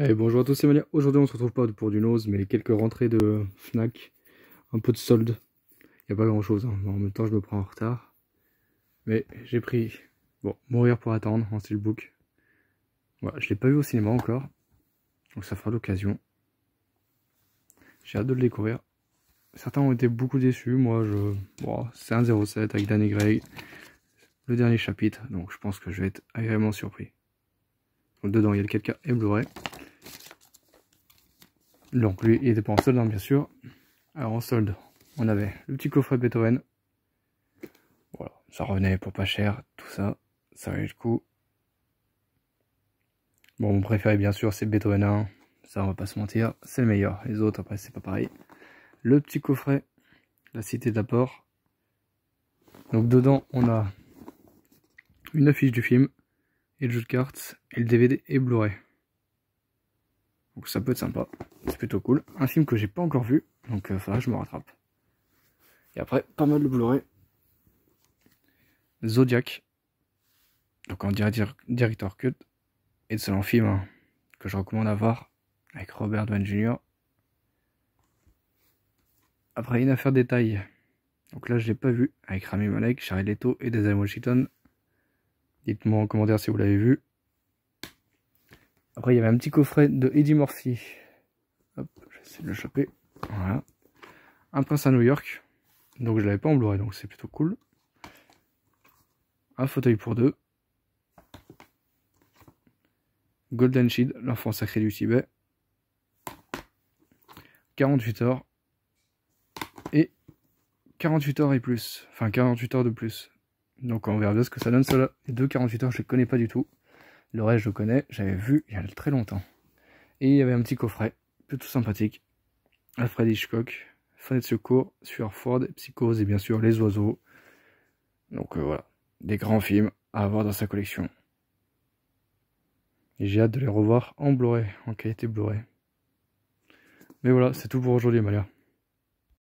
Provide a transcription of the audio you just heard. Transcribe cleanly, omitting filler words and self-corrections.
Hey, bonjour à tous, c'est Malia. Aujourd'hui on se retrouve pas pour du nose, mais quelques rentrées de Fnac, un peu de solde. Il n'y a pas grand chose, hein. En même temps je me prends en retard. Mais j'ai pris, bon, Mourir pour attendre en steelbook. Voilà, je l'ai pas vu au cinéma encore, donc ça fera l'occasion. J'ai hâte de le découvrir. Certains ont été beaucoup déçus, bon, c'est un 07 avec Danny Gray, le dernier chapitre, donc je pense que je vais être agréablement surpris. Donc dedans il y a le 4K et Blu-ray. Donc lui il était pas en solde, hein, bien sûr. Alors en solde, on avait le petit coffret Beethoven. Voilà, ça revenait pour pas cher, tout ça, ça valait le coup. Bon, mon préféré bien sûr c'est Beethoven 1, ça on va pas se mentir, c'est le meilleur. Les autres après c'est pas pareil. Le petit coffret, la cité d'apport. Donc dedans on a une affiche du film, et le jeu de cartes, et le DVD et Blu-ray. Donc ça peut être sympa, c'est plutôt cool. Un film que j'ai pas encore vu, donc faudra que je me rattrape. Et après, pas mal de Blu-ray. Zodiac, donc en director cut, et c'est un film hein, que je recommande à voir, avec Robert Downey Jr. Après, une affaire détail, donc là je l'ai pas vu, avec Rami Malek, Jared Leto et Denzel Washington. Dites-moi en commentaire si vous l'avez vu. Après, il y avait un petit coffret de Eddie Murphy. Hop, j'essaie de le choper. Voilà. Un prince à New York. Donc je l'avais pas en Blu-ray, donc c'est plutôt cool. Un fauteuil pour deux. Golden Shield, l'enfant sacré du Tibet. 48 heures. Et 48 heures et plus. Enfin 48 heures de plus. Donc on verra bien ce que ça donne cela. Les deux 48 heures, je ne connais pas du tout. Le reste, je connais. J'avais vu il y a très longtemps. Et il y avait un petit coffret, plutôt sympathique. Alfred Hitchcock, Fenêtre de secours, Sueur froide, Psychose et bien sûr Les Oiseaux. Donc voilà, des grands films à avoir dans sa collection. Et j'ai hâte de les revoir en Blu-ray, en qualité Blu-ray. Mais voilà, c'est tout pour aujourd'hui, Malia.